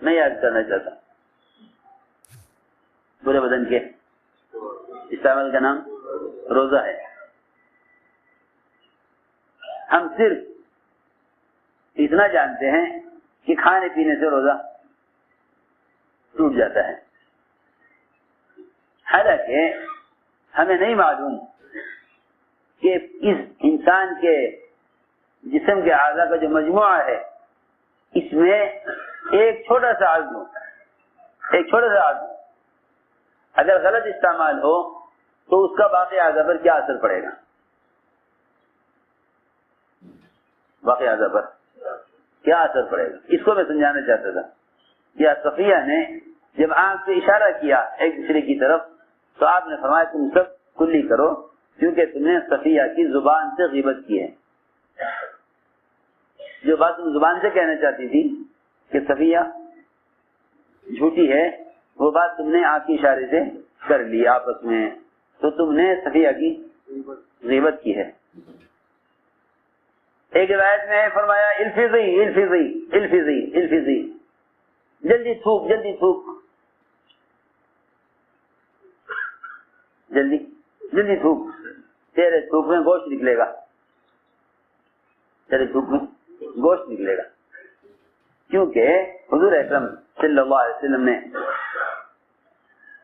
میں یاد کرنا چاہتا. پورے بدن کے استعمال کا نام روزہ ہے. ہم صرف اتنا جانتے ہیں کہ کھانے پینے سے روزہ ٹوٹ جاتا ہے، حالانکہ ہمیں نہیں معلوم کہ اس انسان کے جسم کے اعضاء کا جو مجموعہ ہے اس میں ایک چھوٹا سا عضو اگر غلط استعمال ہو تو اس کا باقی اعضاء پر کیا اثر پڑے گا. باقی اعضاء پر کیا اثر پڑے گا، اس کو میں سمجھانا چاہتا تھا. یا صفیہ نے جب آنکھ سے اشارہ کیا ایک دوسرے کی طرف تو آپ نے فرمایا تم سب کلی کرو کیونکہ تم نے صفیہ کی زبان سے غیبت کی ہے. جو بات تم زبان سے کہنا چاہتی تھی کہ صفیہ جھوٹی ہے، وہ بات تم نے آنکھ کے اشارے سے کر لی آپس میں، تو تم نے صفیہ کی غیبت کی ہے. ایک روایت میں فرمایا الفظی الفظی الفظی الفظی، جلدی تھوک جلدی تھوک، جلدی جلدی تھوک، تیرے تھوک میں گوشت نکلے گا، تیرے تھوک میں گوشت نکلے گا. کیونکہ حضور اکرم صلی اللہ علیہ وسلم نے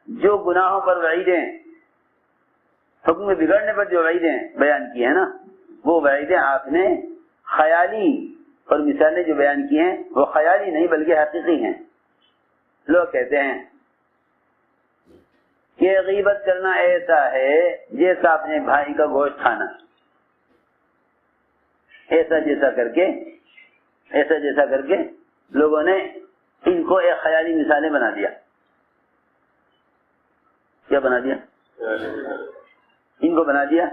جو گناہوں پر وعیدیں، حکم بگڑنے پر جو وعیدیں بیان کی ہیں نا، وہ وعیدیں آپ نے خیالی اور مثالیں جو بیان کی ہیں وہ خیالی نہیں بلکہ حقیقی ہیں. لوگ کہتے ہیں کہ غیبت کرنا ایسا ہے جیسا اپنے بھائی کا گوشت کھانا، ایسا جیسا کر کے لوگوں نے ان کو ایک خیالی مثالیں بنا دیا. کیا بنا دیا؟ ان کو بنا دیا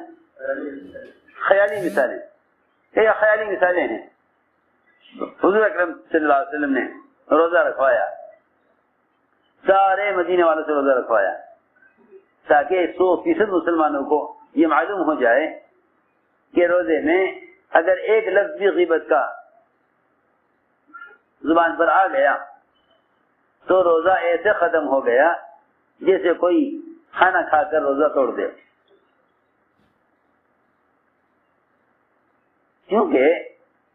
خیالی مثالیں. یہ خیالی مثالیں ہیں. حضور اکرم صلی اللہ علیہ وسلم نے روزہ رکھوایا، سارے مدینے والوں سے روزہ رکھوایا تاکہ 100% مسلمانوں کو یہ معلوم ہو جائے کہ روزے میں اگر ایک لفظ بھی غیبت کا زبان پر آ گیا تو روزہ ایسے ختم ہو گیا جیسے کوئی کھانا کھا کر روزہ توڑ دے. کیونکہ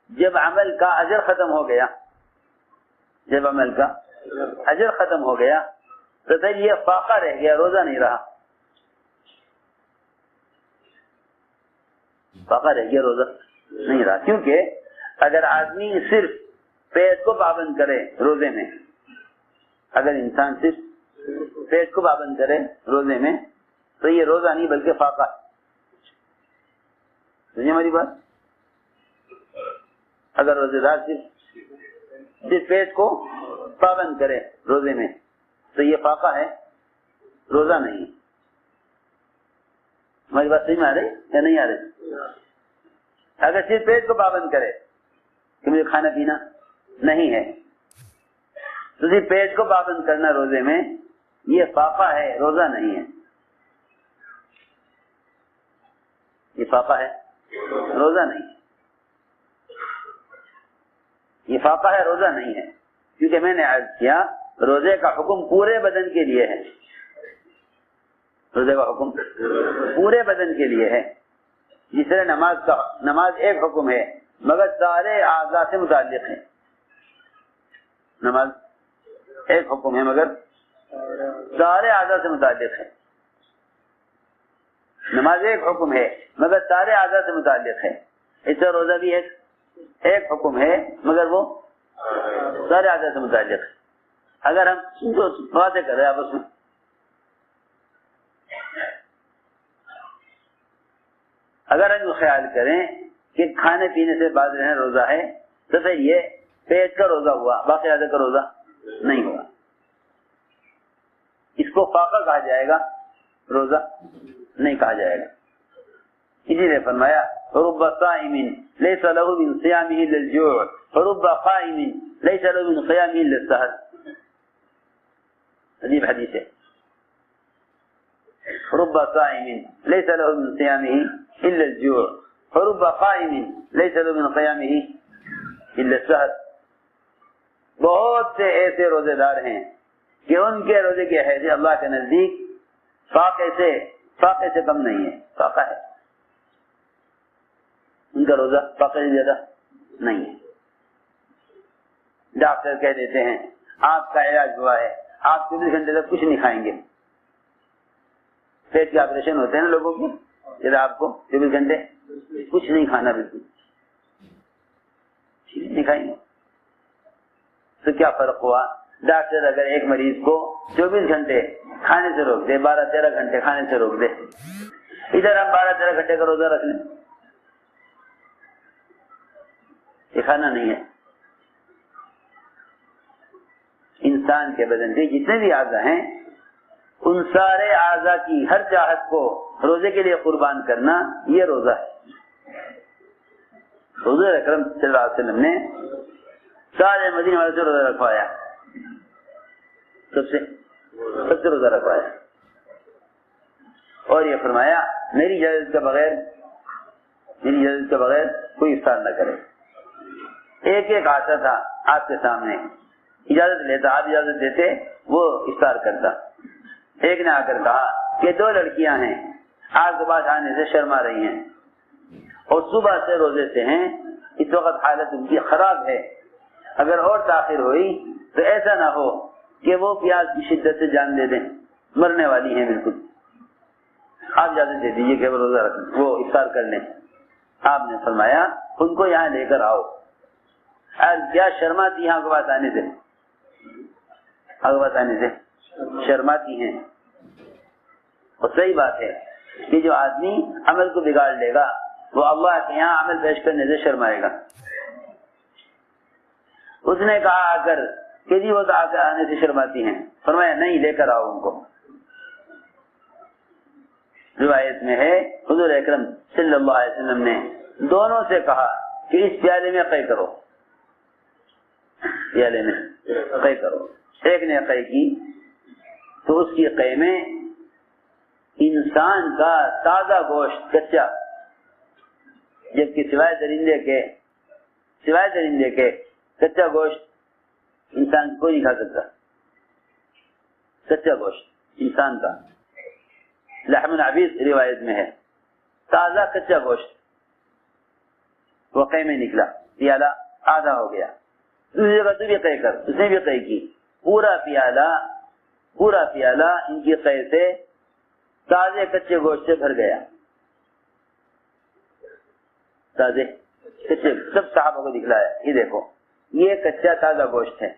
جب عمل کا اجر ختم ہو گیا تو پھر یہ فاقہ رہ گیا، روزہ نہیں رہا. کیونکہ اگر آدمی صرف پیٹ کو پابند کرے روزے میں، اگر انسان صرف پیٹ کو پابند کرے روزے میں تو یہ روزہ نہیں بلکہ فاقہ. سمجھے ہماری بات؟ اگر روزے دار صرف پیٹ کو پابند کرے روزے میں تو یہ فاقہ ہے، روزہ نہیں. ہماری بات صحیح میں آ رہی یا نہیں آ رہی؟ اگر صرف پیٹ کو پابند کرے کہ مجھے کھانا پینا نہیں ہے تو صرف پیٹ کو پابند کرنا روزے میں یہ فاقہ ہے، روزہ نہیں ہے. یہ فاقہ ہے، روزہ نہیں. یہ فاقہ ہے، روزہ نہیں ہے. کیونکہ میں نے عرض کیا روزے کا حکم پورے بدن کے لیے ہے. روزے کا حکم پورے بدن کے لیے ہے. جس طرح نماز ایک حکم ہے مگر سارے اعضاء سے متعلق ہے. نماز ایک حکم ہے مگر سارے اعضاء سے متعلق ہے. نماز ایک حکم ہے مگر سارے اعضاء سے متعلق ہے. اس طرح روزہ بھی ایک حکم ہے مگر وہ سارے اعضاء سے متعلق ہے. اگر ہم باتیں کر رہے ہیں آپس میں، اگر ہم خیال کریں کہ کھانے پینے سے بعد رہنا روزہ ہے تو پھر یہ پیٹ کا روزہ ہوا، باقی اعضاء کا روزہ نہیں ہوا. اس کو فاقہ کہا جائے گا، روزہ نہیں کہا جائے گا. اسی لیے فرمایا رب صائم ليس له من صيامه الا الجوع ورب قائم ليس له من قيامه الا السهر. عجیب حدیث ہے. رب صائم ليس له من صيامه الا الجوع ورب قائم ليس له من قيامه الا السهر. بہت سے ایسے روزے دار ہیں کہ ان کے روزے کی حیثیت اللہ کے نزدیک فاقے سے کم نہیں ہے، فاقہ ہے، ان کا روزہ فاقے سے زیادہ نہیں ہے۔ ڈاکٹر کہہ دیتے ہیں آپ کا علاج ہوا ہے، آپ 24 گھنٹے تک کچھ نہیں کھائیں گے، پیٹ کے آپریشن ہوتے ہیں نا لوگوں کے، جیسے آپ کو 24 گھنٹے کچھ نہیں کھانا، بالکل نہیں کھائیں گے، تو کیا فرق ہوا؟ ڈاکٹر اگر ایک مریض کو 24 گھنٹے کھانے سے روک دے، 12-13 گھنٹے کھانے سے روک دے، ادھر ہم 12-13 گھنٹے کا روزہ رکھ لیں، یہ کھانا نہیں ہے۔ انسان کے بدن کے جتنے بھی اعضاء ہیں ان سارے اعضاء کی ہر چاہت کو روزے کے لیے قربان کرنا یہ روزہ ہے۔ حضور اکرم صلی اللہ علیہ وسلم نے سارے مدینے والے سے روزہ رکھوایا، سب سے روزہ رکھوایا، اور یہ فرمایا میری اجازت کے بغیر کوئی افطار نہ کرے۔ ایک ایک آتا تھا آپ کے سامنے، اجازت لیتا، آپ اجازت دیتے، وہ افطار کرتا۔ ایک نے آ کر کہا کہ 2 لڑکیاں ہیں، آپ کے پاس آنے سے شرما رہی ہیں اور صبح سے روزے سے ہیں، اس وقت حالت ان کی خراب ہے، اگر اور تاخیر ہوئی تو ایسا نہ ہو کہ وہ پیاس کی شدت سے جان دے دیں، مرنے والی ہیں بالکل، آپ اجازت دے دیجیے کہ وہ روزہ رکھیں، وہ افطار کر لیں۔ آپ نے فرمایا ان کو یہاں لے کر آؤ۔ کیا شرماتی ہیں آپ کے پاس آنے سے شرماتی ہیں، اور صحیح بات ہے کہ جو آدمی عمل کو بگاڑ لے گا وہ اللہ کے یہاں عمل پیش کرنے سے شرمائے گا۔ اس نے کہا آ کر کہ جی وہ تو آنے سے شرماتی ہیں، فرمایا نہیں، لے کر آؤ ان کو۔ روایت میں ہے حضور اکرم صلی اللہ علیہ وسلم نے دونوں سے کہا کہ اس پیالے میں قے کرو، پیالے میں قے کرو۔ ایک نے قے کی تو اس کی قے میں انسان کا تازہ گوشت کچا، جبکہ سوائے درندے کے کچا گوشت انسان کوئی نہیں کھا سکتا، کچا گوشت انسان کا لحم العبید روایت میں ہے، تازہ کچا گوشت وہ قے میں نکلا، پیالہ آدھا ہو گیا۔ دوسری جگہ تو بھی قے کر، اس نے بھی قے کی، پورا پیالہ ان کی قے سے تازے کچے گوشت سے بھر گیا، تازے کچے، سب صحابہ کو دکھلایا یہ دیکھو یہ کچا تازہ گوشت ہے،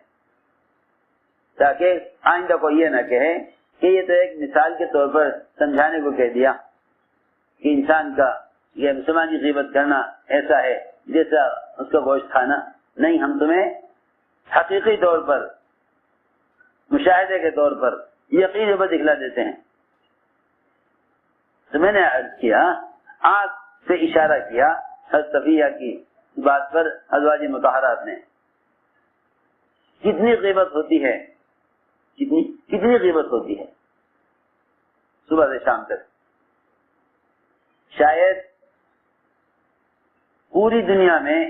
تاکہ آئندہ کو یہ نہ کہے کہ یہ تو ایک مثال کے طور پر سمجھانے کو کہہ دیا کہ انسان کا یہ مسلمان کی غیبت کرنا ایسا ہے جیسا اس کا گوشت کھانا۔ نہیں، ہم تمہیں حقیقی طور پر، مشاہدے کے طور پر، یقین پر دکھلا دیتے ہیں۔ تو میں نے عرض کیا، آنکھ سے اشارہ کیا حضرت صفیہ کی بات پر ازواج مطہرات نے، کتنی غیبت ہوتی ہے، کتنی غیبت ہوتی ہے صبح سے شام تک۔ شاید پوری دنیا میں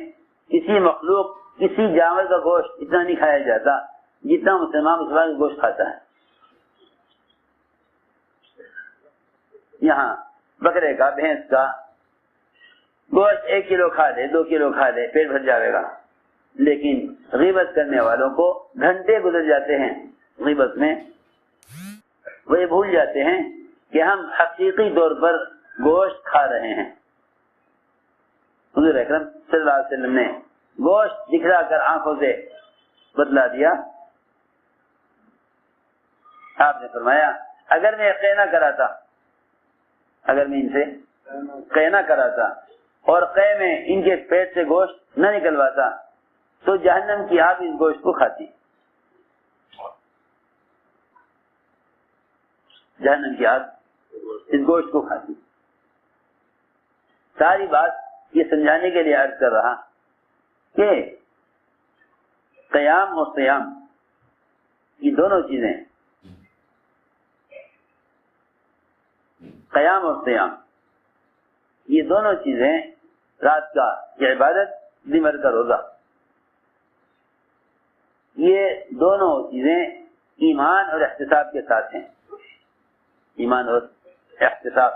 کسی مخلوق، کسی جانور کا گوشت اتنا نہیں کھایا جاتا جتنا مسلمان کا گوشت کھاتا ہے۔ یہاں بکرے کا، بھینس کا گوشت 1 کلو کھا لے، 2 کلو کھا لے، پیٹ بھر جائے گا، لیکن غیبت کرنے والوں کو گھنٹے گزر جاتے ہیں غیبت میں، وہ یہ بھول جاتے ہیں کہ ہم حقیقی طور پر گوشت کھا رہے ہیں۔ حضور اکرم صلی اللہ علیہ وسلم نے گوشت دکھلا کر آنکھوں سے بتلا دیا۔ آپ نے فرمایا اگر میں قے نہ کراتا، اگر میں ان سے قے نہ کراتا اور قے میں ان کے پیٹ سے گوشت نہ نکلواتا تو جہنم کی آگ اس گوشت کو کھاتی، جہنم کی آگ اس گوشت کو کھاتی۔ ساری بات یہ سمجھانے کے لیے عرض کر رہا کہ قیام اور صیام یہ دونوں چیزیں، قیام اور صیام یہ دونوں چیزیں، رات کا یہ عبادت، دن بھر کا روزہ، یہ دونوں چیزیں ایمان اور احتساب کے ساتھ ہیں. ایمان اور احتساب.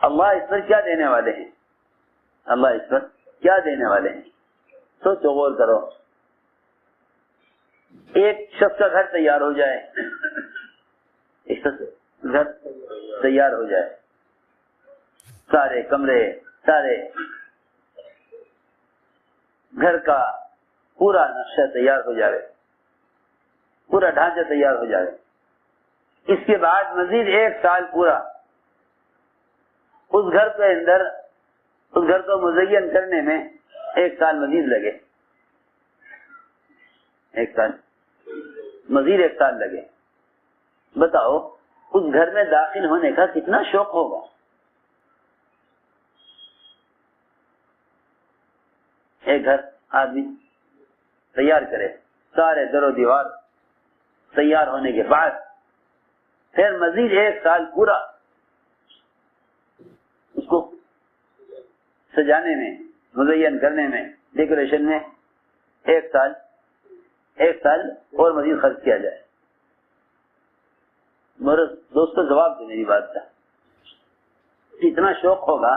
اللہ اس پر کیا دینے والے ہیں؟ اللہ اس پر کیا دینے والے ہیں؟ سوچو، غور کرو. ایک شخص کا گھر تیار ہو جائے، ایک شخص گھر تیار ہو جائے، سارے کمرے، سارے گھر کا پورا نقشہ تیار ہو جائے، پورا ڈھانچہ تیار ہو جائے. اس کے بعد مزید 1 سال پورا اس گھر کے اندر اس گھر کو مزین کرنے میں 1 سال مزید لگے، 1 سال مزید 1 سال لگے. بتاؤ اس گھر میں داخل ہونے کا کتنا شوق ہوگا. ایک گھر آدمی تیار کرے، سارے در و دیوار تیار ہونے کے بعد پھر مزید 1 سال پورا اس کو سجانے میں، مزین کرنے میں، ڈیکوریشن میں 1 سال اور مزید خرچ کیا جائے. میرے دوستوں جواب دے میری بات کا. کتنا شوق ہوگا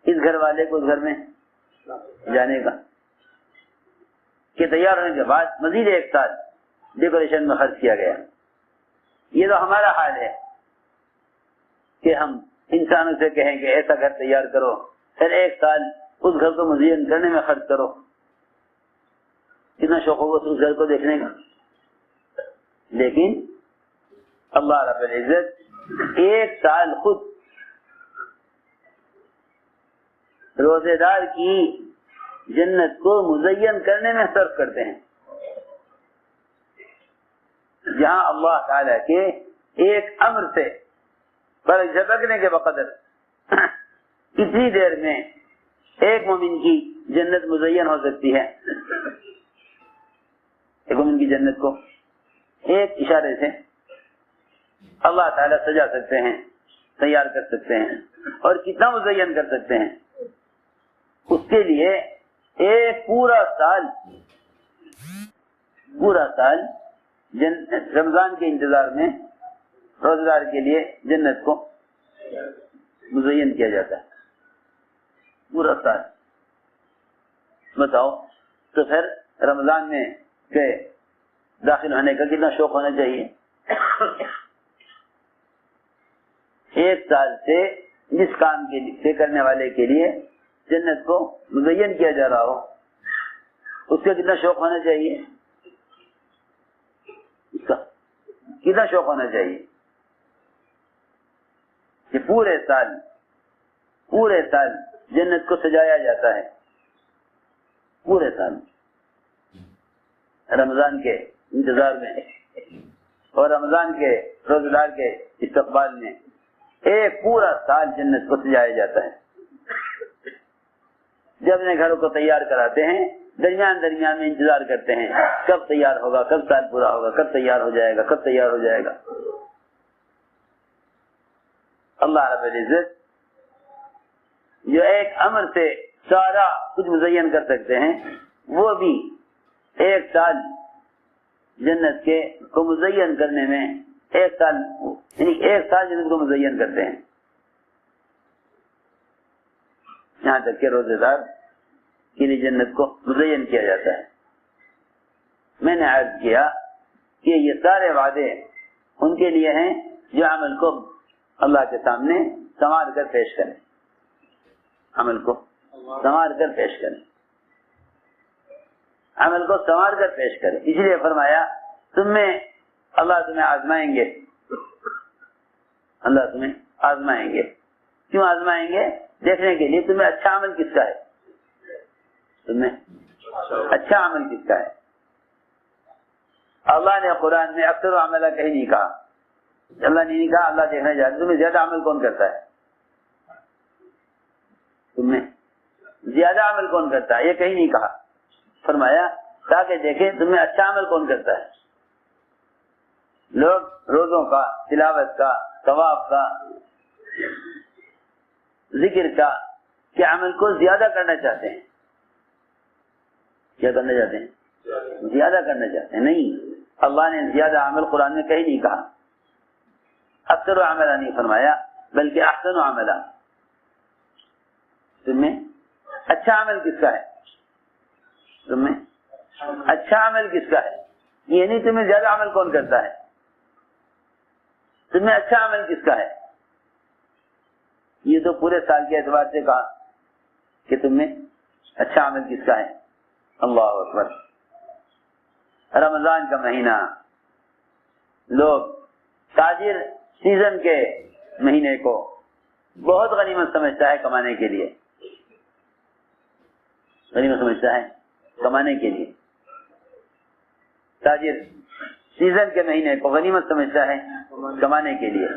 اس گھر والے کو اس گھر میں جانے کا کہ تیار ہونے کے بعد مزید 1 سال ڈیکوریشن میں خرچ کیا گیا. یہ تو ہمارا حال ہے کہ ہم انسانوں سے کہیں کہ ایسا گھر تیار کرو، پھر 1 سال اس گھر کو مزین کرنے میں خرچ کرو. کتنا شوق ہوگا اس گھر کو دیکھنے کا. لیکن اللہ رب العزت 1 سال خود روزے دار کی جنت کو مزین کرنے میں صرف کرتے ہیں، جہاں اللہ تعالی کے ایک امر سے پر جھپکنے کے بقدر اتنی دیر میں ایک مومن کی جنت مزین ہو سکتی ہے. ایک مومن کی جنت کو ایک اشارے سے اللہ تعالیٰ سجا سکتے ہیں، تیار کر سکتے ہیں. اور کتنا مزین کر سکتے ہیں؟ اس کے لیے ایک پورا سال رمضان کے انتظار میں روزگار کے لیے جنت کو مزین کیا جاتا ہے. پورا سال. بتاؤ تو پھر رمضان میں کے داخل ہونے کا کتنا شوق ہونا چاہیے. 1 سال سے جس کام کے لیے کرنے والے کے لیے جنت کو مزین کیا جا رہا ہو، اس کا کتنا شوق ہونا چاہیے. اس کا کتنا شوق ہونا چاہیے کہ پورے سال جنت کو سجایا جاتا ہے. پورے سال رمضان کے انتظار میں اور رمضان کے روزگار کے استقبال میں ایک پورا سال جنت کو سجایا جاتا ہے. جب اپنے گھروں کو تیار کراتے ہیں، درمیان میں انتظار کرتے ہیں کب تیار ہوگا، کب سال پورا ہوگا، کب تیار ہو جائے گا. اللہ رب العزت جو ایک امر سے سارا کچھ مزین کر سکتے ہیں، وہ بھی 1 سال جنت کے کو مزین کرنے میں 1 سال جنت کو مزین کرتے ہیں. یہاں تک کہ روزے دار کے لیے جنت کو مزین کیا جاتا ہے. میں نے عرض کیا کہ یہ سارے وعدے ان کے لیے ہیں جو عمل کو اللہ کے سامنے سنوار کر پیش کریں. عمل کو سنوار کر پیش کریں. عمل کو سنوار کر پیش کریں. اس لیے فرمایا اللہ تمہیں آزمائیں گے. اللہ تمہیں آزمائیں گے. کیوں آزمائیں گے؟ دیکھنے کے لیے تمہیں اچھا عمل کس کا ہے. تمہیں اچھا عمل کس کا ہے. اللہ نے قرآن میں اکثر عملہ کہیں نہیں کہا. اللہ نے نہیں کہا اللہ دیکھنا چاہتا تمہیں زیادہ عمل کون کرتا ہے. تمہیں زیادہ عمل کون کرتا ہے یہ کہیں نہیں کہا. فرمایا تاکہ دیکھیں تمہیں اچھا عمل کون کرتا ہے. لوگ روزوں کا، تلاوت کا، ثواب کا، ذکر کا کہ عمل کو زیادہ کرنا چاہتے ہیں. کیا کرنا چاہتے ہیں؟ زیادہ کرنا چاہتے ہیں. نہیں، اللہ نے زیادہ عمل قرآن میں کہیں نہیں کہا، اکثر و عملہ نہیں فرمایا، بلکہ احسن و عملہ. تم میں اچھا عمل کس کا ہے؟ تم میں اچھا عمل کس کا ہے؟ یہ نہیں تمہیں زیادہ عمل کون کرتا ہے، تم میں اچھا عمل کس کا ہے. یہ تو پورے سال کے اعتبار سے کہا کہ تم میں اچھا عمل کس کا ہے. اللہ اکبر. رمضان کا مہینہ، لوگ تاجر سیزن کے مہینے کو بہت غنیمت سمجھتا ہے کمانے کے لیے، غنیمت سمجھتا ہے کمانے کے لیے. تاجر سیزن کے مہینے کو غنیمت سمجھتا ہے کمانے کے لیے.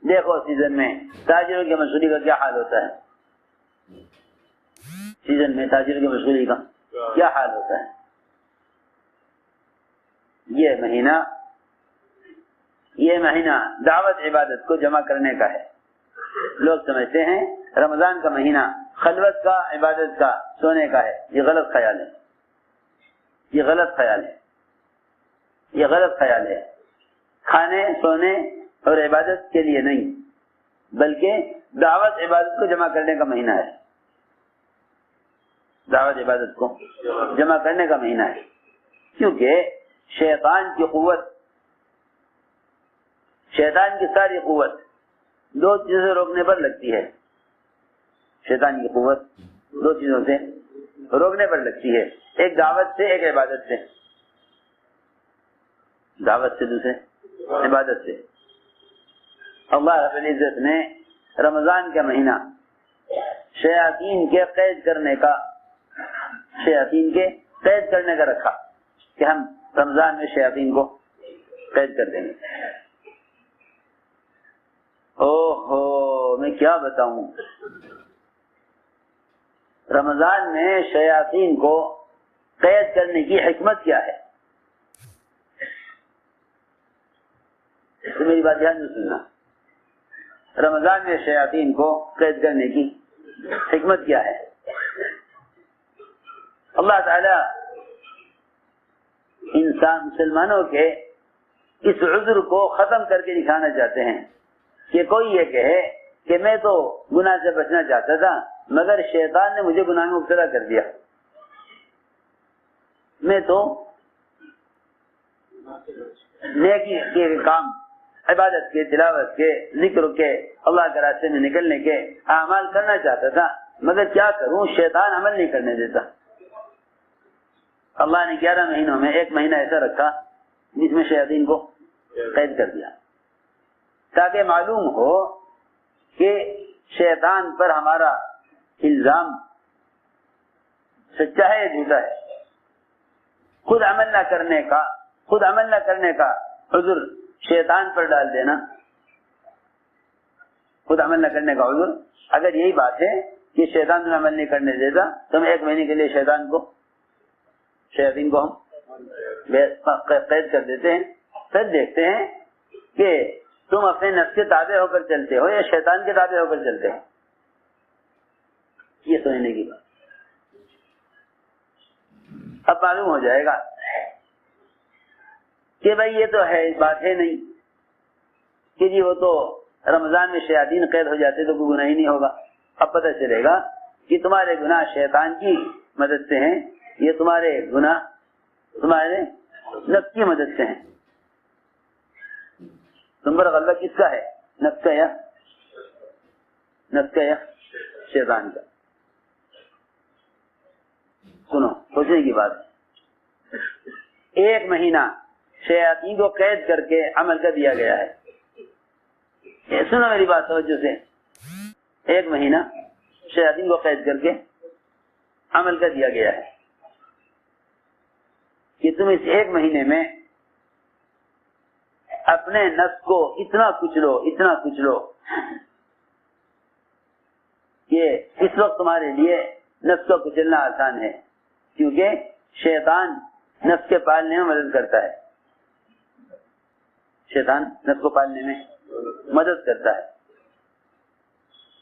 دیکھو سیزن میں تاجروں کی مشغولی کا کیا حال ہوتا ہے، سیزن میں تاجروں کی مشغولی کا کیا حال ہوتا ہے. یہ مہینہ دعوت عبادت کو جمع کرنے کا ہے. لوگ سمجھتے ہیں رمضان کا مہینہ خلوت کا، عبادت کا، سونے کا ہے. یہ غلط خیال ہے، یہ غلط خیال ہے، یہ غلط خیال ہے. کھانے، سونے اور عبادت کے لیے نہیں، بلکہ دعوت عبادت کو جمع کرنے کا مہینہ ہے. دعوت عبادت کو جمع کرنے کا مہینہ ہے. کیونکہ شیطان کی قوت، شیطان کی ساری قوت دو چیزوں سے روکنے پر لگتی ہے. شیطان کی قوت دو چیزوں سے روکنے پر لگتی ہے، ایک دعوت سے، ایک عبادت سے. دعوت سے، دوسرے عبادت سے. اللہ رب العزت نے رمضان کا مہینہ شیاطین کے قید کرنے کا، شیاطین کے قید کرنے کا رکھا کہ ہم رمضان میں شیاطین کو قید کر دیں گے. اوہو، میں کیا بتاؤں، رمضان میں شیاطین کو قید کرنے کی حکمت کیا ہے. تو میری بات دھیان سے سننا، رمضان میں شیاطین کو قید کرنے کی حکمت کیا ہے. اللہ تعالی انسان مسلمانوں کے اس عذر کو ختم کر کے دکھانا چاہتے ہیں کہ کوئی یہ کہے کہ میں تو گناہ سے بچنا چاہتا تھا مگر شیطان نے مجھے گناہ میں مبتلا کر دیا. میں تو نیکی کے کام، عبادت کے، تلاوت کے، ذکر کے، اللہ کے راستے میں نکلنے کے اعمال کرنا چاہتا تھا مگر کیا کروں، شیطان عمل نہیں کرنے دیتا. اللہ نے 11 مہینوں میں ایک مہینہ ایسا رکھا جس میں شیاطین کو قید کر دیا تاکہ معلوم ہو کہ شیطان پر ہمارا الزام سچا ہے یا جھوٹا ہے. خود عمل نہ کرنے کا عذر شیطان پر ڈال دینا، خود عمل نہ کرنے کا عذر. اگر یہی بات ہے کہ شیطان تمہیں عمل نہیں کرنے دیتا تو ہم ایک مہینے کے لیے شیطین کو ہم قید کر دیتے ہیں، پھر دیکھتے ہیں کہ تم اپنے نفس کے تابع ہو کر چلتے ہو یا شیطان کے تابع ہو کر چلتے ہو. یہ سمجھنے کی بات. اب معلوم ہو جائے گا کہ بھائی یہ تو ہے، بات ہے نہیں کہ جی وہ تو رمضان میں شیاطین قید ہو جاتے تو کوئی گناہ ہی نہیں ہوگا. اب پتہ چلے گا کہ تمہارے گناہ شیطان کی مدد سے ہیں، یہ تمہارے گناہ تمہارے نفس کی مدد سے ہیں. تم پر غلبہ کس کا ہے، نفس کا یا شیطان کا؟ سنو، سوچنے کی بات. ایک مہینہ شیاطین کو قید کر کے عمل کر دیا گیا ہے. سنو میری بات توجہ سے، ایک مہینہ شیاطین کو قید کر کے عمل کر دیا گیا ہے کہ تم اس ایک مہینے میں اپنے نفس کو اتنا کچلو کہ اس وقت تمہارے لیے نفس کو کچلنا آسان ہے، کیونکہ شیطان نفس کے پالنے میں مدد کرتا ہے. شیطان نفس کو پالنے میں مدد کرتا ہے.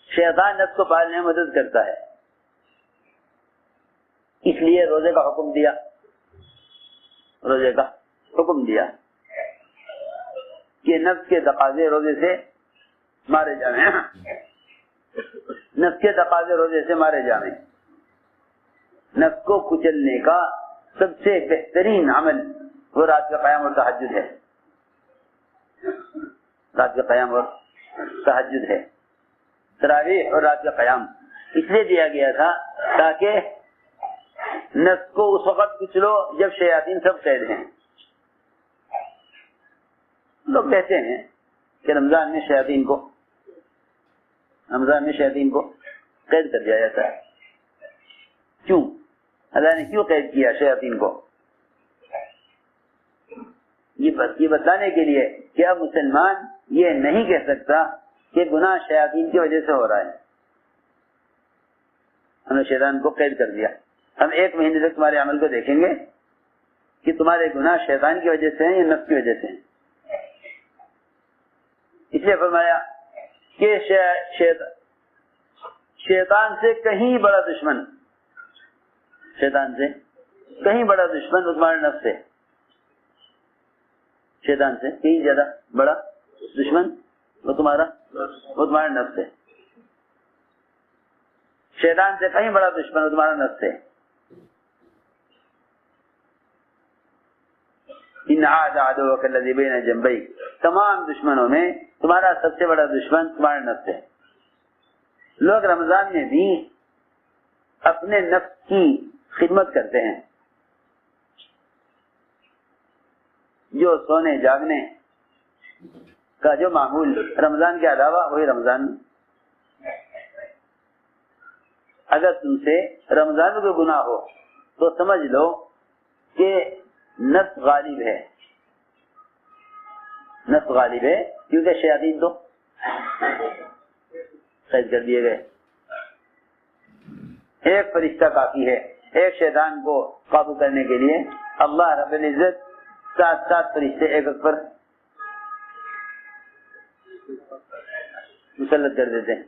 شیطان نفس کو پالنے میں مدد کرتا ہے. اس لیے روزے کا حکم دیا روزے کا حکم دیا کہ نفس کے تقاضے روزے سے مارے جائیں، نفس کے تقاضے روزے سے مارے جائیں۔ نفس کو کچلنے کا سب سے بہترین عمل وہ رات کا قیام اور تہجد ہے، رات کا قیام اور تہجد ہے۔ تراویح اور رات کا قیام اس لیے دیا گیا تھا تاکہ نفس کو اس وقت کچلو جب شیاطین سب قید ہیں۔ لوگ کہتے ہیں کہ رمضان میں شیاطین کو قید کر دیا جاتا ہے۔ کیوں؟ اللہ نے کیوں قید کیا شیاطین کو؟ یہ بتانے کے لیے کہ اب مسلمان یہ نہیں کہہ سکتا کہ گناہ شیاطین کی وجہ سے ہو رہا ہے، ہم نے شیطان کو قید کر دیا، ہم 1 مہینے تک تمہارے عمل کو دیکھیں گے کہ تمہارے گناہ شیطان کی وجہ سے ہیں یا نفس کی وجہ سے ہیں۔ اس لیے فرمایا کہ شیطان سے کہیں بڑا دشمن، شیطان سے کہیں بڑا دشمن وہ تمہارے نفس ہے، شیطان سے کہیں زیادہ بڑا دشمن وہ تمہارا نفس ہے، شیطان سے کہیں بڑا دشمن وہ تمہارا نفس ہے۔ ان عاد عدوک الذی بین جنبیک، تمام دشمنوں میں تمہارا سب سے بڑا دشمن تمہارا نفس ہے۔ لوگ رمضان میں بھی اپنے نفس کی خدمت کرتے ہیں، جو سونے جاگنے کا جو معمول رمضان کے علاوہ وہی رمضان میں۔ اگر تم سے رمضان میں گناہ ہو تو سمجھ لو کہ نفس غالب ہے، نفس غالب ہے، کیونکہ شیاطین تو قید کر دیے گئے۔ ایک فرشتہ کافی ہے، ایک شیطان کو قابو کرنے کے لیے اللہ رب العزت 7 فرشتے ایک پر مسلط کر دیتے ہیں،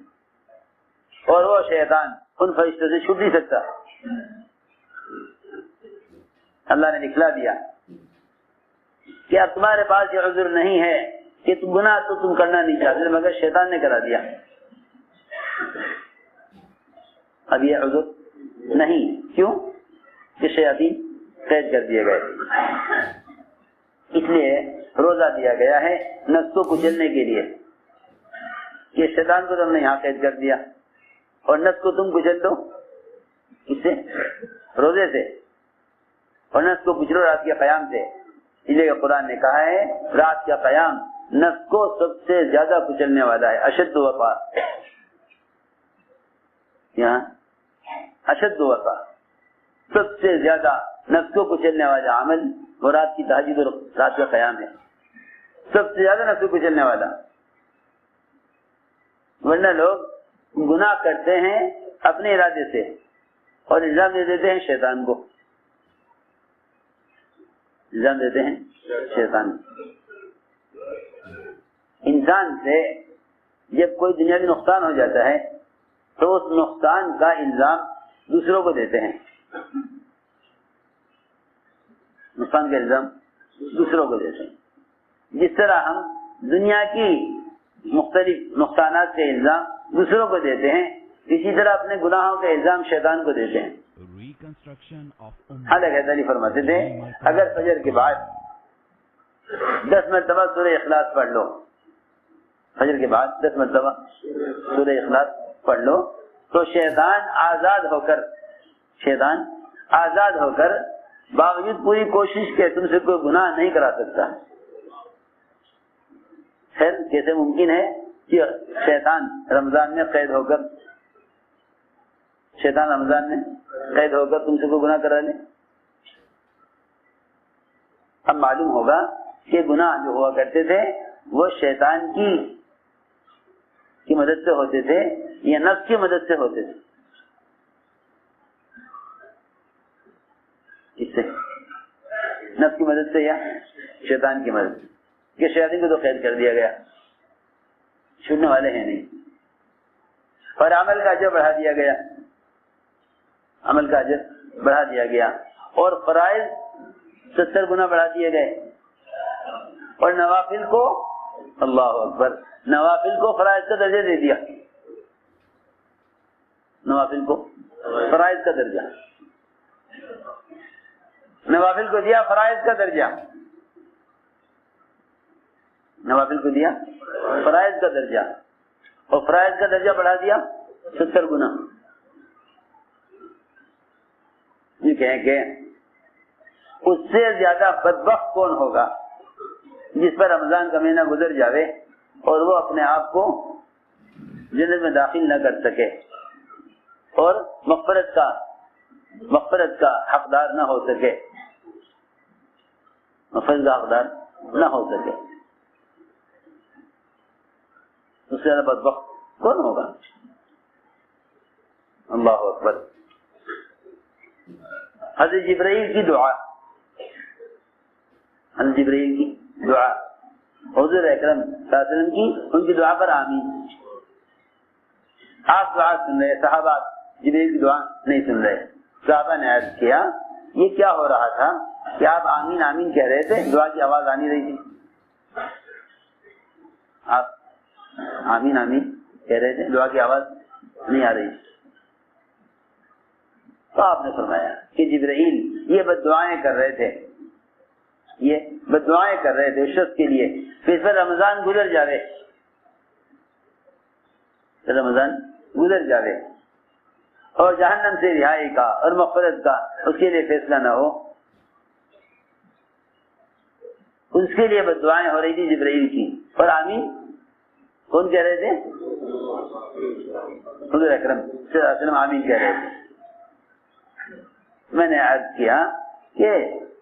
اور وہ شیطان ان فرشتوں سے چھوٹ نہیں سکتا۔ اللہ نے دکھلا دیا کہ اب تمہارے پاس یہ عذر نہیں ہے کہ تم گناہ تو تم کرنا نہیں چاہتے مگر شیطان نے کرا دیا، اب یہ عذر نہیں، کیوں کہ شیاطین قید کر دیے گئے۔ اس لیے روزہ دیا گیا ہے نفس کو کچلنے کے لیے، کہ شیطان کو تم نے یہاں قید کر دیا اور نفس کو تم کچل دو اس سے، روزے سے، اور نفس کو کچلو رات کے قیام سے۔ اس لیے قرآن نے کہا ہے رات کا قیام نفس کو سب سے زیادہ کچلنے والا ہے، اشد وقع، یہاں اشد وقع، سب سے زیادہ نفس کو کچلنے والا عمل وہ رات کی تہجد اور رات کا قیام ہے، سب سے زیادہ نفس کو کچلنے والا۔ ورنہ لوگ گناہ کرتے ہیں اپنے ارادے سے اور الزام دے دیتے ہیں شیطان کو، الزام دیتے ہیں شیطان۔ انسان سے جب کوئی دنیاوی نقصان ہو جاتا ہے تو اس نقصان کا الزام دوسروں کو دیتے ہیں، نقصان کا الزام دوسروں کو دیتے ہیں۔ جس طرح ہم دنیا کی مختلف نقصانات کے الزام دوسروں کو دیتے ہیں، اسی طرح اپنے گناہوں کے الزام شیطان کو دیتے ہیں۔ حضرت علی فرماتے تھے اگر فجر کے بعد 10 مرتبہ سورہ اخلاص پڑھ لو، فجر کے بعد 10 مرتبہ سورہ اخلاص پڑھ لو تو شیطان آزاد ہو کر باوجود پوری کوشش کے تم سے کوئی گناہ نہیں کرا سکتا۔ خیر کیسے ممکن ہے کہ شیطان رمضان میں قید ہو کر تم سے کوئی گناہ کرا لے؟ اب معلوم ہوگا کہ گناہ جو ہوا کرتے تھے وہ شیطان کی مدد سے ہوتے تھے یا نفس کی مدد سے ہوتے تھے، اس سے نفس کی مدد سے یا شیطان کی مدد سے، کہ شیطان کو تو قید کر دیا گیا، چھوڑنے والے ہیں نہیں، اور عمل کا اجر بڑھا دیا گیا، عمل کا اجر بڑھا دیا گیا، اور فرائض 70 گنا بڑھا دیے گئے. اور نوافل کو اللہ اکبر نوافل کو فرائض کا درجہ دے دیا. نوافل کو فرائض کا درجہ, نوافل کو دیا فرائض کا درجہ, نوافل کو دیا فرائض کا درجہ, اور فرائض کا درجہ بڑھا دیا 70 گنا. یہ کہیں کہ اس سے زیادہ بدبخت کون ہوگا جس پر رمضان کا مہینہ گزر جاوے اور وہ اپنے آپ کو جنت میں داخل نہ کر سکے اور مغفرت کا حقدار نہ ہو سکے, مغفرت کا حقدار نہ ہو سکے. اس سے زیادہ بدبخت کون ہوگا؟ اللہ اکبر. حضرت جبرائیل کی دعا, حضرت جبرائیل کی دعا حضور اکرم صلی اللہ علیہ وسلم کی, ان کی دعا پر آمین. آپ دعا سن رہے, صحابہ جبرائیل کی دعا نہیں سن رہے. صحابہ نے عرض کیا یہ کیا ہو رہا تھا کہ آپ آمین آمین کہہ رہے تھے, دعا کی آواز آ نہیں رہی تھی. آپ آمین آمین کہہ رہے تھے, دعا کی آواز نہیں آ رہی. تو آپ نے فرمایا کہ جبرائیل یہ بد دعائیں کر رہے تھے, یہ بد دعائیں کر رہے تھے اس شخص کے لیے کہ اس پر رمضان گزر جاوے, رمضان گزر جاوے اور جہنم سے رہائی کا اور مغفرت کا اس کے لیے فیصلہ نہ ہو. اس کے لیے بد دعائیں ہو رہی تھی جبرائیل کی. اور آمین کون کہہ رہے تھے؟ حضور اکرم صلی اللہ علیہ وسلم آمین کہہ رہے تھے. میں نے عرض کیا کہ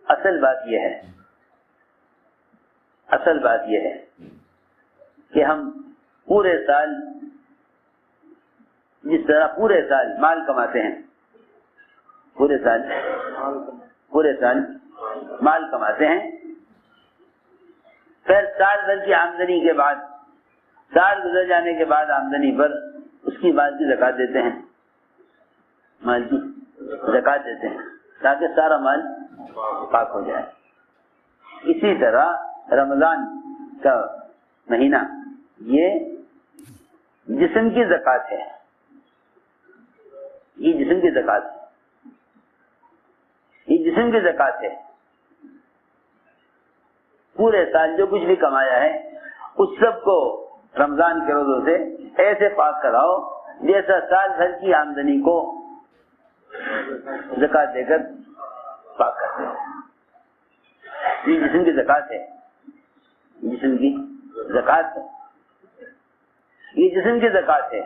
اصل بات یہ ہے, اصل بات یہ ہے کہ ہم پورے سال جس طرح پورے سال مال کماتے ہیں, پورے سال مال کماتے ہیں, پھر سال بھر کی آمدنی کے بعد, سال گزر جانے کے بعد آمدنی پر اس کی مال کی زکات دیتے ہیں, مال کی زکات دیتے ہیں تاکہ سارا مال پاک ہو جائے. اسی طرح رمضان کا مہینہ یہ جسم کی زکات ہے, یہ جسم کی زکات ہے, یہ جسم کی زکات ہے. پورے سال جو کچھ بھی کمایا ہے اس سب کو رمضان کے روزوں سے ایسے پاک کراؤ جیسا سال بھر کی آمدنی کو زکات دے کر پاک کرتے ہیں. یہ جسم کی زکات ہے, جسم کی زکات ہے, یہ جسم کی زکات ہے.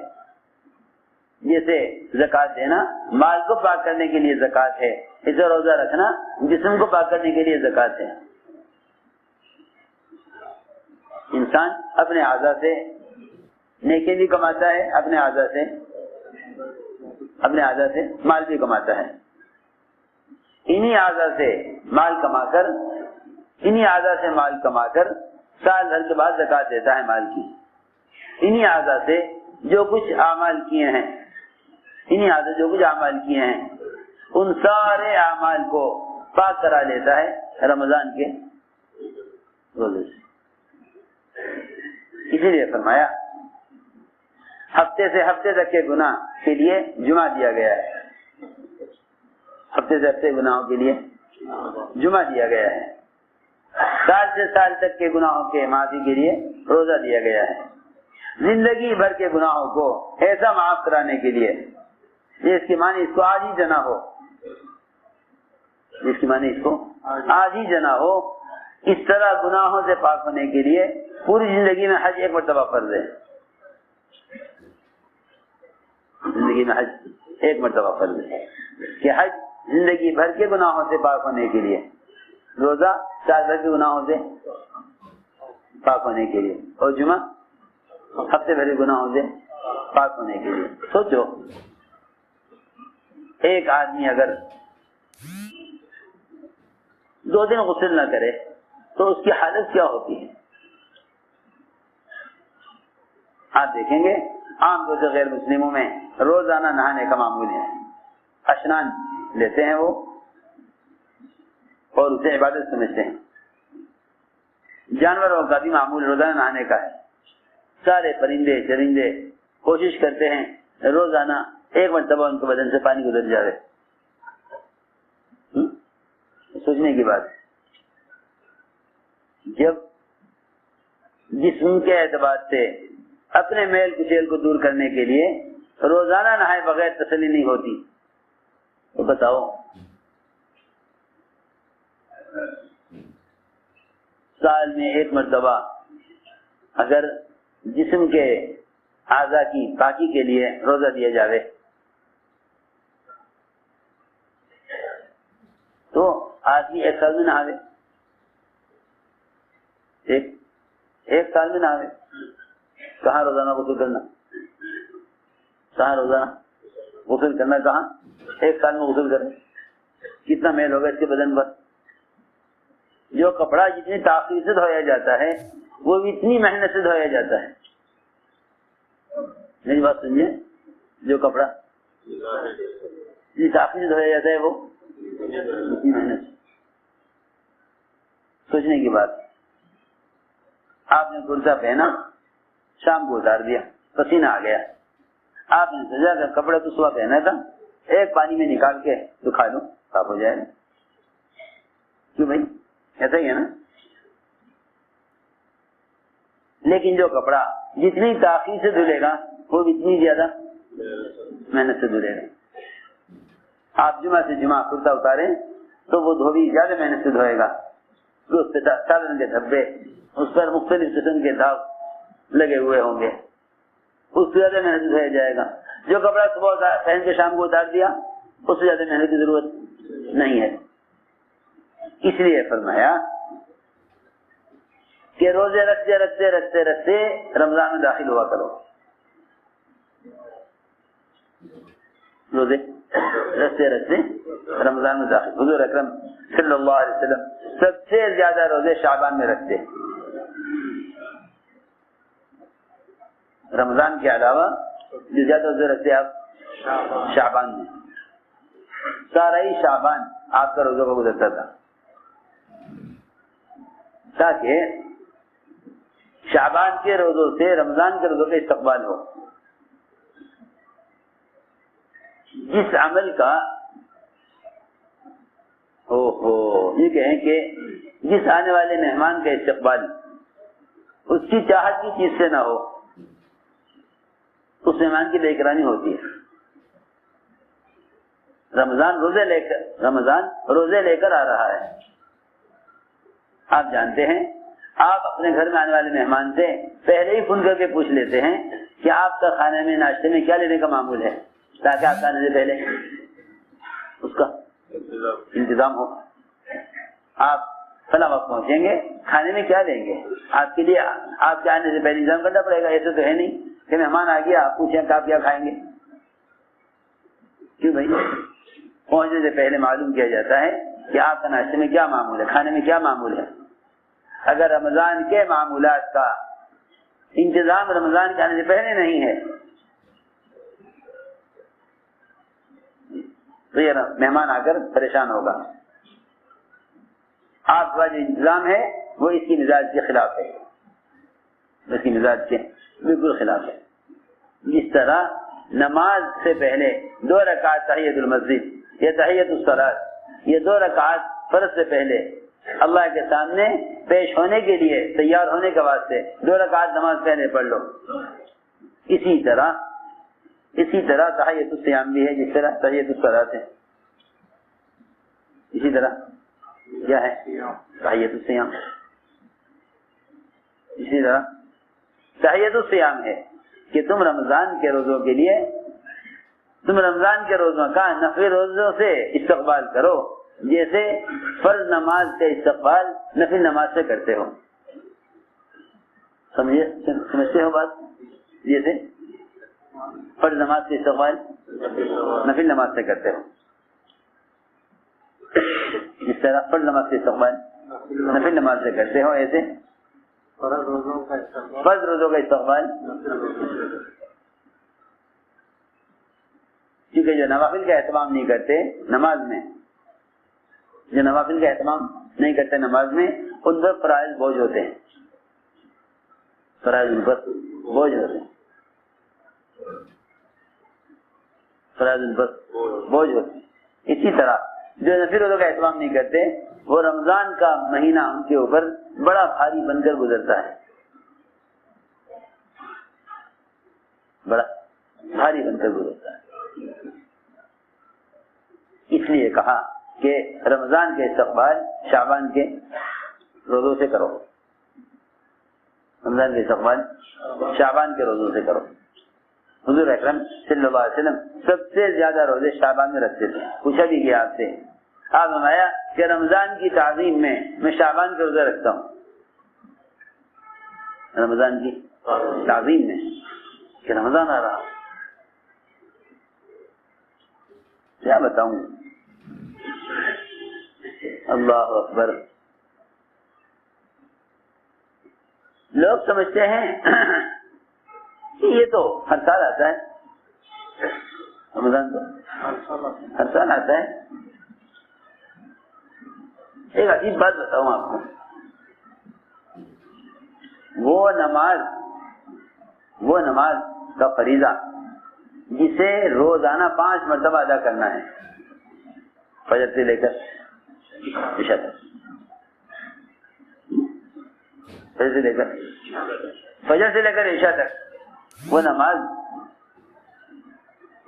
جیسے زکات دینا مال کو پاک کرنے کے لیے زکات ہے, اسے روزہ رکھنا جسم کو پاک کرنے کے لیے زکات ہے. انسان اپنے اعضاء سے نیکی بھی کماتا ہے, اپنے اعضاء سے مال بھی کماتا ہے. انہی اعضاء سے مال کما کر سال بھر کے بعد زکات دیتا ہے مال کی. انہی اعضاء سے جو کچھ اعمال کیے ہیں, ان سارے اعمال کو پاک کرا لیتا ہے رمضان کے روزے سے. اسی لیے فرمایا ہفتے سے ہفتے تک کے گناہ کے لیے جمعہ دیا گیا ہے, ہفتے سے ہفتے گناہوں کے لیے جمعہ دیا گیا ہے. سال سے سال تک کے گناہوں کے معافی کے لیے روزہ دیا گیا ہے. زندگی بھر کے گناہوں کو ایسا معاف کرانے کے لیے جس کی معنی اس کو آج ہی جنا ہو, جس کی معنی اس کو آج ہی جنا ہو, اس طرح گناہوں سے پاک ہونے کے لیے پوری زندگی میں حج ایک مرتبہ فرض ہے. زندگی میں حج ایک مرتبہ فرض ہے کہ حج زندگی بھر کے گناہوں سے پاک ہونے کے لیے, روزہ سال بھر کے گناہوں سے پاک ہونے کے لیے, اور جمعہ ہفتے بھر کے گناہوں سے پاک ہونے کے لیے. سوچو ایک آدمی اگر 2 دن غسل نہ کرے تو اس کی حالت کیا ہوتی ہے؟ آپ دیکھیں گے عام طور سے غیر مسلموں میں روزانہ نہانے کا معمول ہے, اشنان لیتے ہیں وہ, اور اسے عبادت سمجھتے ہیں. جانوروں کا بھی معمول روزانہ نہانے کا ہے. سارے پرندے چرندے کوشش کرتے ہیں روزانہ ایک مرتبہ ان کے بدن سے پانی گزر جائے. سوچنے کی بات. جب جسم کے اعتبار سے اپنے میل کچیل کو دور کرنے کے لیے روزانہ نہائے بغیر تسلی نہیں ہوتی، تو بتاؤ سال میں ایک مرتبہ اگر جسم کے اعضاء کی پاکی کے لیے روزہ دیا جاوے تو آدمی ایک سال میں نہاوے، ایک سال میں نہاوے. کہاں روزانہ غسل کرنا، کہاں روزانہ غسل کرنا، کہاں ایک سال میں غسل کرنا. کتنا میل ہوگا اس کے بدن پر. جو کپڑا جتنی تاخیر سے دھویا جاتا ہے وہ بھی اتنی محنت سے دھویا جاتا ہے. میری بات سمجھے، جو کپڑا جتنی تاخیر سے دھویا جاتا ہے وہ اتنی محنت سے. سوچنے کی بات. آپ نے کرتا پہنا، شام کو اتار دیا، پسینہ آ گیا. آپ نے سجا کر کپڑا تو صبح پہنا تھا، ایک پانی میں نکال کے سکھا لو، صاف ہو جائے گا. کیوں بھائی، ایسا ہی ہے نا. لیکن جو کپڑا جتنی تاخیر سے دھلے گا وہ اتنی زیادہ محنت سے دھلے گا. آپ جمعہ سے جمعہ کرتا اتاریں تو وہ دھوبی زیادہ محنت سے دھوئے گا. اس پہ سالن کے دھبے، اس پر مختلف قسم کے داغ لگے ہوئے ہوں گے، اس سے زیادہ محنت سے دھویا جائے گا. جو کپڑا صبح پہن کے شام کو اتار دیا اس سے زیادہ محنت کی ضرورت نہیں ہے. اس لیے فرمایا کہ روزے رکھتے رکھتے رکھتے رکھتے رمضان میں داخل ہوا کرو. روزے رکھتے رکھتے رمضان میں داخل. حضور اکرم صلی اللہ علیہ وسلم سب سے زیادہ روزے شعبان میں رکھتے. رمضان کے علاوہ جو زیادہ روزے رکھتے آپ شعبان میں. سارا ہی شعبان آپ کا روزوں کو گزرتا تھا تاکہ شعبان کے روزوں سے رمضان کے روزوں کا استقبال ہو. جس عمل کا یہ کہیں کہ جس آنے والے مہمان کا استقبال اس کی چاہت کی چیز سے نہ ہو، اس مہمان کی بے اکرامی ہوتی ہے. رمضان روزے لے کر آ رہا ہے. آپ جانتے ہیں آپ اپنے گھر میں آنے والے مہمان سے پہلے ہی فون کر کے پوچھ لیتے ہیں کہ آپ کا کھانے میں ناشتے میں کیا لینے کا معمول ہے، تاکہ آپ آنے سے پہلے اس کا انتظام ہو. آپ فلاں وقت پہنچیں گے، کھانے میں کیا لیں گے، آپ کے لیے آپ کے آنے سے پہلے انتظام کرنا پڑے گا. ایسے تو ہے نہیں کہ مہمان آ گیا آپ پوچھیں کہ آپ کیا کھائیں گے. کیوں بھائی، پہنچنے سے پہلے معلوم کیا جاتا ہے کہ آپ کا ناشتے میں کیا معمول ہے، کھانے میں کیا معمول ہے. اگر رمضان کے معمولات کا انتظام رمضان کے آنے سے پہلے نہیں ہے تو یہ مہمان آ کر پریشان ہوگا. آپ کا جو انتظام ہے وہ اس کی مزاج کے خلاف ہے، اس کی مزاج کے بالکل خلاف ہے. جس طرح نماز سے پہلے 2 رکعت تحیۃ المسجد یا تحیۃ الصلاۃ، یہ 2 رکعت فرض سے پہلے اللہ کے سامنے پیش ہونے کے لیے تیار ہونے کے واسطے 2 رکعت نماز پہلے پڑھ لو. اسی طرح تحیۃ الصیام بھی ہے، جس طرح تحیۃ الصلاۃ ہے. اسی طرح کیا ہے تحیۃ الصیام، اسی طرح تحیۃ الصیام ہے کہ تم رمضان کے روزوں کے لیے تم رمضان کے روزوں کا نفلی روزوں سے استقبال کرو جیسے فرض نماز کا استقبال نفل نماز سے کرتے ہو. سمجھتے ہو بات؟ جیسے فرض نماز کا استقبال نفل نماز سے کرتے ہو، جس طرح فرض نماز کا استقبال نفل نماز سے کرتے ہو ایسے فرض روزوں کا استقبال. کیونکہ جو نوافل کا اہتمام نہیں کرتے نماز میں، جو نوافل کا اہتمام نہیں کرتے نماز میں، ان پر فرائض بوجھ ہوتے ہیں، فرائض ان پر بوجھ ہوتے ہیں، فرائض ان پر بوجھ ہوتے ہیں۔ اسی طرح جو نفل روزوں کا اہتمام نہیں کرتے، وہ رمضان کا مہینہ ان کے اوپر بڑا بھاری بن کر گزرتا ہے، بڑا بھاری بن کر گزرتا ہے۔ اس لیے کہا کہ رمضان کے استقبال شعبان کے روزوں سے کرو، رمضان کے استقبال شعبان کے روزوں سے کرو۔ حضور اکرم صلی اللہ علیہ وسلم سب سے زیادہ روزے شعبان میں رکھتے تھے۔ پوچھا بھی گیا آپ سے، آپ فرمایا کہ رمضان کی تعظیم میں شعبان کے روزے رکھتا ہوں، رمضان کی تعظیم میں کہ رمضان آ رہا، کیا بتاؤں، اللہ اکبر۔ لوگ سمجھتے ہیں کہ یہ تو ہر سال آتا ہے، رمضان تو ہر سال آتا ہے۔ ایک عجیب بات بتاؤں آپ کو، وہ نماز کا فریضہ جسے روزانہ 5 مرتبہ ادا کرنا ہے، فجر سے لے کر عشاء تک، فجر سے لے کر عشاء تک، وہ نماز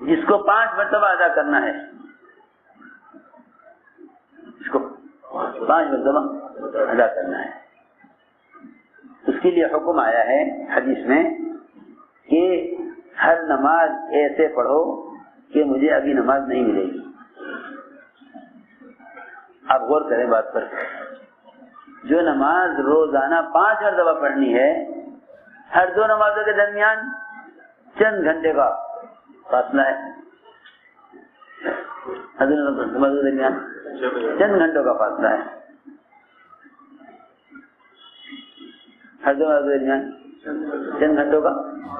جس کو 5 مرتبہ ادا کرنا ہے، اس کو 5 مرتبہ ادا کرنا ہے، اس کے لیے حکم آیا ہے حدیث میں کہ ہر نماز ایسے پڑھو کہ مجھے ابھی نماز نہیں ملے گی۔ آپ غور کریں بات پر، جو نماز روزانہ 5 مرتبہ پڑھنی ہے، ہر 2 نمازوں کے درمیان چند گھنٹے کا فاصلہ ہے، ہر 2 نمازوں کے درمیان چند گھنٹوں کا فاصلہ ہے، ہر 2 نمازوں کے درمیان چند گھنٹوں کا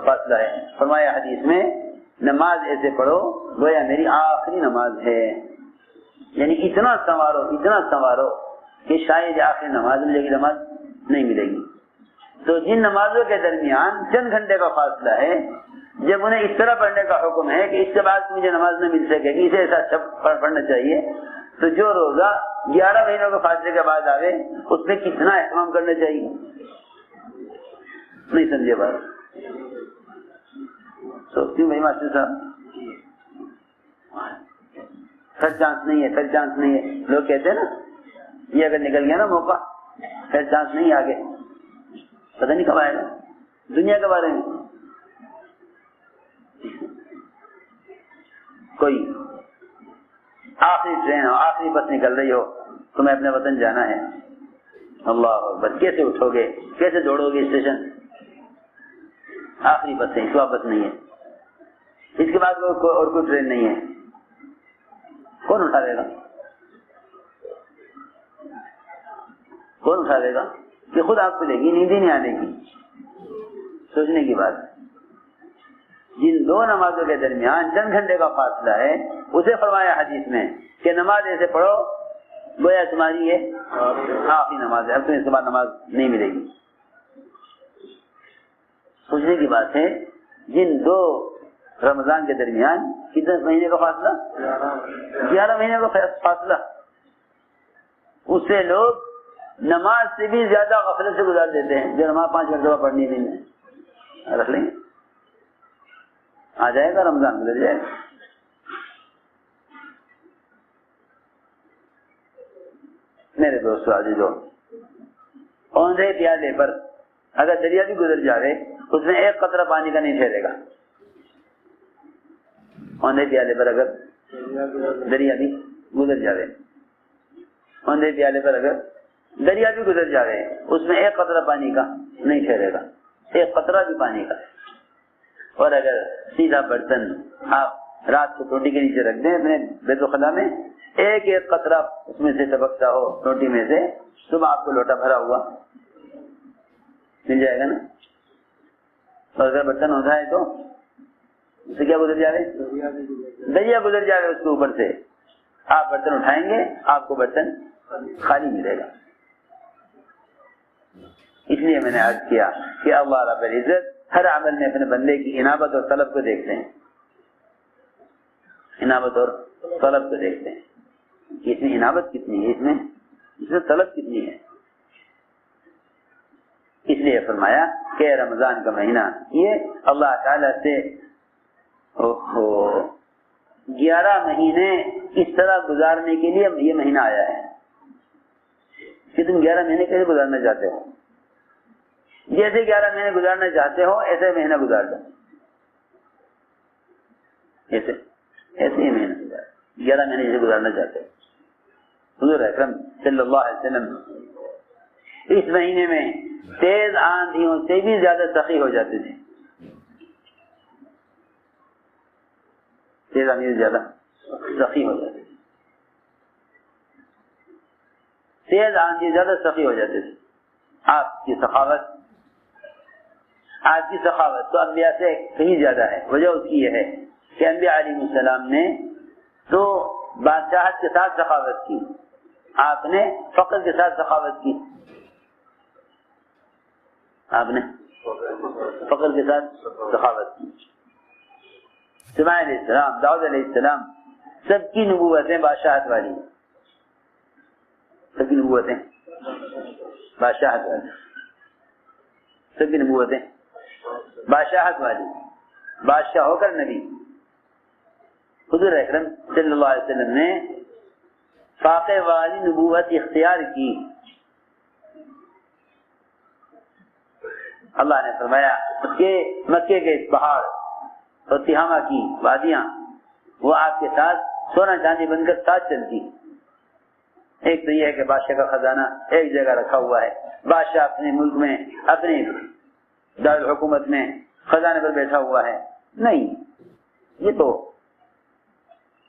فاصلہ ہے۔ فرمایا حدیث میں نماز ایسے پڑھو گویا میری آخری نماز ہے، یعنی اتنا سنوارو کہ شاید آخری نماز ملے گی، نماز نہیں ملے گی۔ تو جن نمازوں کے درمیان چند گھنٹے کا فاصلہ ہے، جب انہیں اس طرح پڑھنے کا حکم ہے کہ اس کے بعد مجھے نماز نہ مل سکے گی، اسے ایسا پڑھنا چاہیے، تو جو روزہ 11 مہینوں کے فاصلے کے بعد آئے اس میں کتنا اہتمام کرنا چاہیے؟ نہیں سمجھے بات؟ سوچتی ہوں بھائی ماسٹر صاحب، پھر چانس نہیں ہے، لوگ کہتے ہیں نا یہ اگر نکل گیا نا موقع، پھر چانس نہیں، آگے پتہ نہیں کب آئے گا۔ دنیا کے بارے میں کوئی آخری ٹرین ہو، آخری بس نکل رہی ہو، تمہیں اپنے وطن جانا ہے، اللہ اکبر، کیسے اٹھو گے، کیسے دوڑو گے اسٹیشن؟ آخری بس ہے، اس بس نہیں ہے، اس کے بعد اور کوئی ٹرین نہیں ہے، کون اٹھا دے گا؟ کون اٹھا دے گا؟ کہ خود آپ کو لے گی، نیند ہی نہیں آنے کی۔ سوچنے کی بات ہے، جن 2 نمازوں کے درمیان چند گھنٹے کا فاصلہ ہے، اسے فرمایا حدیث میں کہ نماز ایسے پڑھو گویا تمہاری یہ آخری نماز ہے، اب تمہیں اس کے بعد نماز نہیں ملے گی۔ سوچنے کی بات ہے، جن 2 رمضان کے درمیان کتنے مہینے کا فاصلہ؟ 11 مہینے کا فاصلہ، اس سے لوگ نماز سے بھی زیادہ غفلت سے گزار دیتے ہیں۔ جو نماز 5 مرتبہ پڑھنی نہیں رکھ لیں گے، آ جائے گا رمضان، گزر جائے گا۔ میرے دوستو عزیزو، اوندھے پیالے پر اگر دریا بھی گزر جائے اس میں ایک قطرہ پانی کا نہیں ٹھہرے گا۔ اوندھے پیالے پر اگر دریا بھی گزر جائے، اوندھے پیالے پر اگر دریا بھی گزر جائے اس میں ایک قطرہ پانی کا نہیں ٹھہرے گا، ایک قطرہ بھی پانی کا۔ اور اگر سیدھا برتن آپ رات کو ٹوٹی کے نیچے رکھ دیں اپنے بیت الخلا میں، ایک قطرہ اس میں سے ٹپکتا ہو ٹوٹی میں سے، صبح آپ کو لوٹا بھرا ہوا مل جائے گا نا۔ اور اگر برتن ہوتا ہے تو اس سے کیا گزر جائے؟ دریا گزر جائے اس کے اوپر سے، آپ برتن اٹھائیں گے آپ کو برتن خالی ملے گا. اس لیے میں نے عرض کیا کہ اللہ رب العزت ہر عمل میں اپنے بندے کی انابت اور طلب کو دیکھتے ہیں. انابت اور طلب کو دیکھتے ہیں کہ اس میں انابت کتنی ہے, اس میں طلب کتنی ہے. اس لیے فرمایا کہ رمضان کا مہینہ یہ اللہ تعالیٰ سے 11 مہینے اس طرح گزارنے کے لیے یہ مہینہ آیا ہے کہ تم 11 مہینے کیسے گزارنا چاہتے ہو. جیسے 11 مہینے گزارنا چاہتے ہو ایسے مہینہ گزار دو, ایسے ہی مہینہ گزار 11 مہینے جیسے گزارنا چاہتے ہو. حضور اکرم صلی اللہ علیہ وسلم اس مہینے میں تیز آندھیوں سے بھی زیادہ سخی ہو جاتے تھے. تیز آندھی سے زیادہ سخی ہو جاتے تھے. تیز آندھی زیادہ سخی ہو جاتے تھے. آپ کی سخاوت تو انبیاء سے کہیں زیادہ ہے. وجہ اس کی یہ ہے کہ انبیاء علیہ السلام نے تو بادشاہت کے ساتھ سخاوت کی, آپ نے فقر کے ساتھ سخاوت کی. آپ نے فقر کے ساتھ سخاوت کی. سلیمان علیہ السلام, داؤد علیہ السلام, سب کی نبوتیں بادشاہت والی, سب کی نبوتیں بادشاہت والی, سب کی نبوتیں بادشاہت والی, بادشاہ ہو کر نبی. حضور اکرم صلی اللہ علیہ وسلم نے فاقے والی نبوت اختیار کی. اللہ نے فرمایا کہ مکے کے پہاڑ اور تہامہ کی وادیاں وہ آپ کے ساتھ سونا چاندی بن کر ساتھ چلتی. ایک تو یہ ہے کہ بادشاہ کا خزانہ ایک جگہ رکھا ہوا ہے, بادشاہ اپنے ملک میں اپنی دارالحکومت میں خزانے پر بیٹھا ہوا ہے. نہیں, یہ تو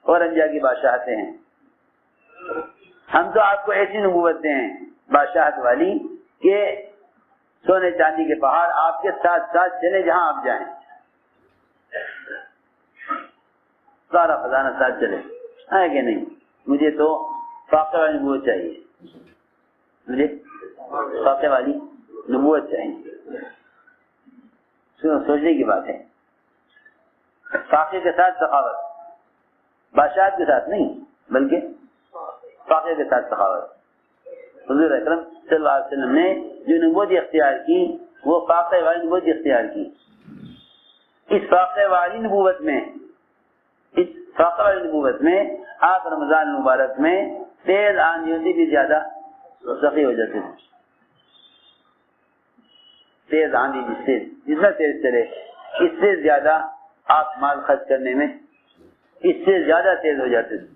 اورنجا کی بادشاہتیں ہیں. ہم تو آپ کو ایسی نبوت دیں بادشاہت والی کہ سونے چاندی کے پہاڑ آپ کے ساتھ ساتھ چلے جہاں آپ جائیں, سارا خزانہ ساتھ چلے. ہے کہ نہیں؟ مجھے تو فاقے والی نبوت چاہیے, مجھے فاقے والی نبوت چاہیے. سوچنے کی بات ہے. فاقے کے ساتھ سخاوت, بادشاہت کے ساتھ نہیں بلکہ فاقے کے ساتھ سخاوت. حضور اکرم صلی اللہ علیہ وسلم نے جو نبوت اختیار کی وہ فاقے والی نبوت اختیار کی. اس فاقے والی نبوت میں آپ رمضان المبارک میں تیز آندھیوں سے بھی زیادہ سخی ہو جاتے تھے. تیز آندھی جتنا تیز چلے اس سے زیادہ آپ مال خرچ کرنے میں اس سے زیادہ تیز ہو جاتے تھے.